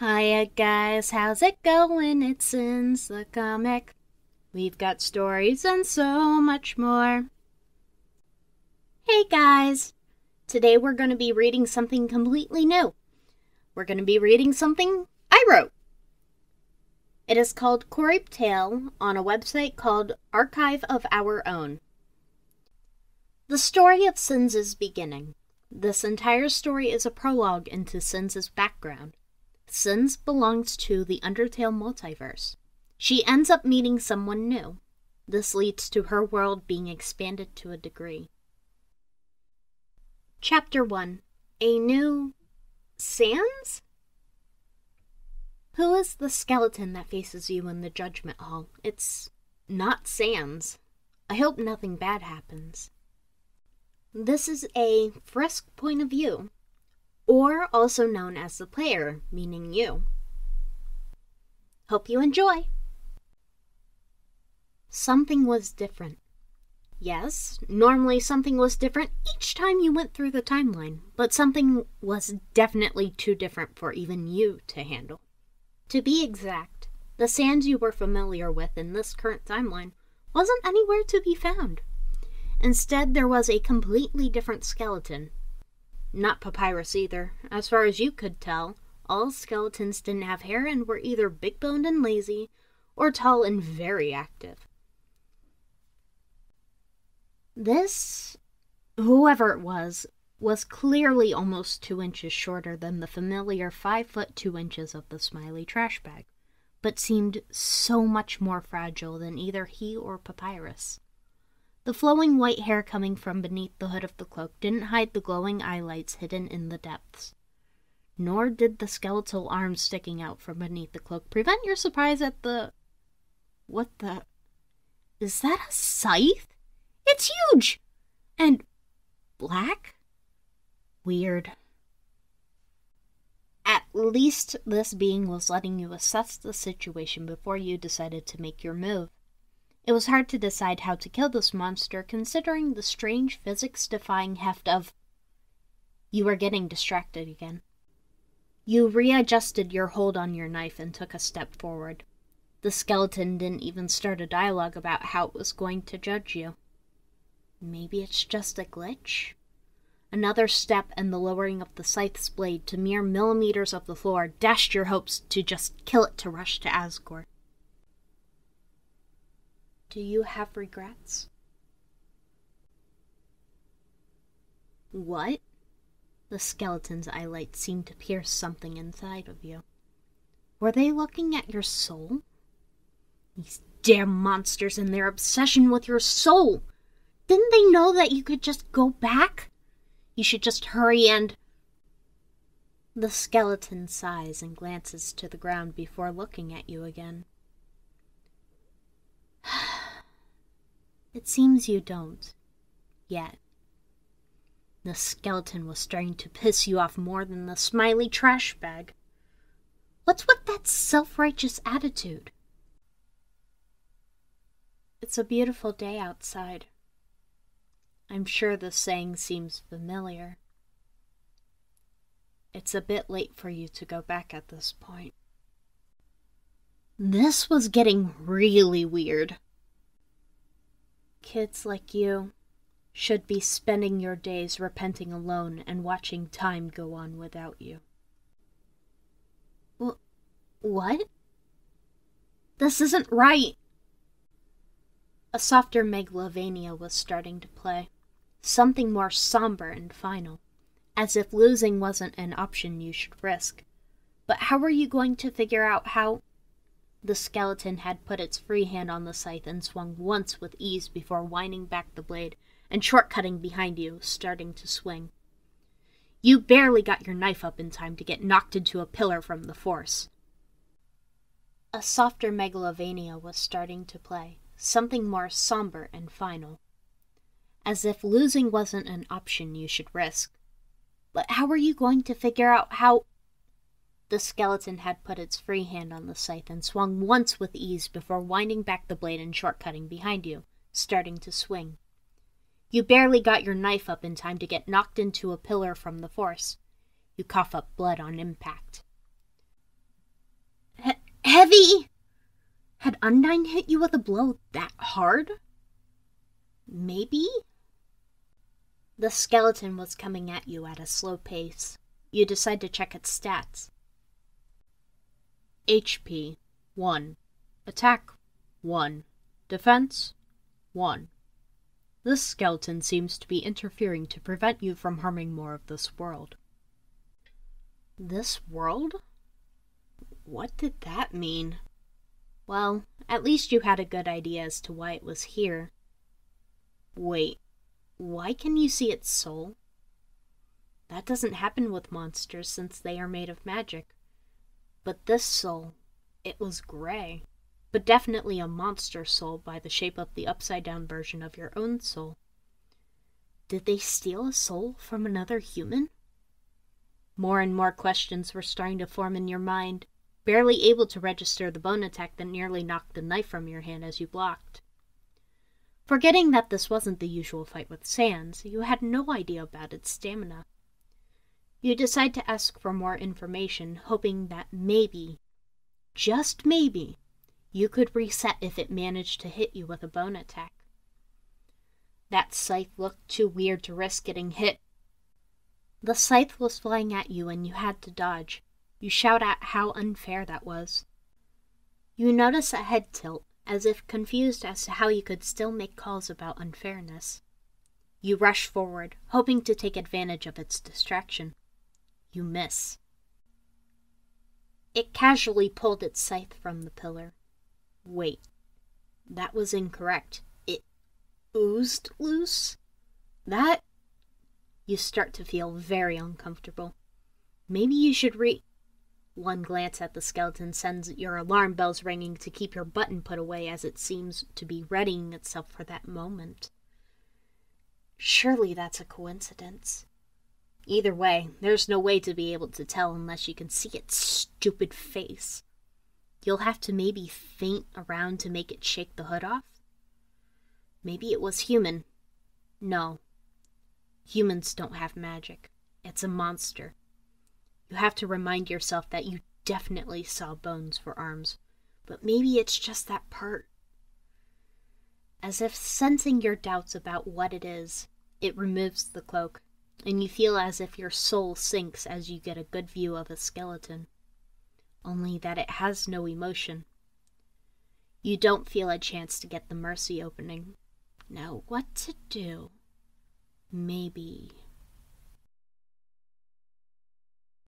Hiya guys, how's it going? It's Sins the Comic. We've got stories and so much more. Hey guys! Today we're going to be reading something completely new. We're going to be reading something I wrote. It is called CorreapTale on a website called Archive of Our Own. The story of Sins' beginning. This entire story is a prologue into Sins' background. Sins belongs to the Undertale multiverse. She ends up meeting someone new. This leads to her world being expanded to a degree. Chapter 1. A New Sans? Who is the skeleton that faces you in the Judgment Hall? It's not Sans. I hope nothing bad happens. This is a Frisk point of view, or also known as the player, meaning you. Hope you enjoy! Something was different. Yes, normally something was different each time you went through the timeline, but something was definitely too different for even you to handle. To be exact, the Sans you were familiar with in this current timeline wasn't anywhere to be found. Instead, there was a completely different skeleton. Not Papyrus either. As far as you could tell, all skeletons didn't have hair and were either big-boned and lazy, or tall and very active. This, whoever it was clearly almost 2 inches shorter than the familiar 5 foot 2 inches of the smiley trash bag, but seemed so much more fragile than either he or Papyrus. The flowing white hair coming from beneath the hood of the cloak didn't hide the glowing eyelights hidden in the depths. Nor did the skeletal arms sticking out from beneath the cloak prevent your surprise at the... What the... Is that a scythe? It's huge! And black? Weird. At least this being was letting you assess the situation before you decided to make your move. It was hard to decide how to kill this monster, considering the strange physics-defying heft of... You were getting distracted again. You readjusted your hold on your knife and took a step forward. The skeleton didn't even start a dialogue about how it was going to judge you. Maybe it's just a glitch? Another step and the lowering of the scythe's blade to mere millimeters of the floor dashed your hopes to just kill it to rush to Asgore. Do you have regrets? What? The skeleton's eyelight seemed to pierce something inside of you. Were they looking at your soul? These damn monsters and their obsession with your soul! Didn't they know that you could just go back? You should just hurry and... The skeleton sighs and glances to the ground before looking at you again. It seems you don't. Yet. The skeleton was starting to piss you off more than the smiley trash bag. What's with that self-righteous attitude? It's a beautiful day outside. I'm sure the saying seems familiar. It's a bit late for you to go back at this point. This was getting really weird. Kids like you should be spending your days repenting alone and watching time go on without you. What? This isn't right. A softer megalovania was starting to play. Something more somber and final. As if losing wasn't an option you should risk. But how were you going to figure out how... The skeleton had put its free hand on the scythe and swung once with ease before winding back the blade and shortcutting behind you, starting to swing. You barely got your knife up in time to get knocked into a pillar from the force. A softer megalovania was starting to play, something more somber and final. As if losing wasn't an option you should risk. But how were you going to figure out how... The skeleton had put its free hand on the scythe and swung once with ease before winding back the blade and shortcutting behind you, starting to swing. You barely got your knife up in time to get knocked into a pillar from the force. You cough up blood on impact. heavy! Had Undyne hit you with a blow that hard? Maybe? The skeleton was coming at you at a slow pace. You decide to check its stats. HP 1. Attack 1. Defense 1. This skeleton seems to be interfering to prevent you from harming more of this world. This world? What did that mean? Well, at least you had a good idea as to why it was here. Wait, why can you see its soul? That doesn't happen with monsters since they are made of magic. But this soul, it was gray. But definitely a monster soul by the shape of the upside-down version of your own soul. Did they steal a soul from another human? More and more questions were starting to form in your mind, barely able to register the bone attack that nearly knocked the knife from your hand as you blocked. Forgetting that this wasn't the usual fight with Sans, you had no idea about its stamina. You decide to ask for more information, hoping that maybe, just maybe, you could reset if it managed to hit you with a bone attack. That scythe looked too weird to risk getting hit. The scythe was flying at you and you had to dodge. You shout out how unfair that was. You notice a head tilt, as if confused as to how you could still make calls about unfairness. You rush forward, hoping to take advantage of its distraction. You miss. It casually pulled its scythe from the pillar. Wait, that was incorrect. It oozed loose? That? You start to feel very uncomfortable. Maybe you should One glance at the skeleton sends your alarm bells ringing to keep your button put away as it seems to be readying itself for that moment. Surely that's a coincidence. Either way, there's no way to be able to tell unless you can see its stupid face. You'll have to maybe feint around to make it shake the hood off? Maybe it was human. No. Humans don't have magic. It's a monster. You have to remind yourself that you definitely saw bones for arms, but maybe it's just that part. As if sensing your doubts about what it is, it removes the cloak, and you feel as if your soul sinks as you get a good view of a skeleton. Only that it has no emotion. You don't feel a chance to get the mercy opening. Now what to do? Maybe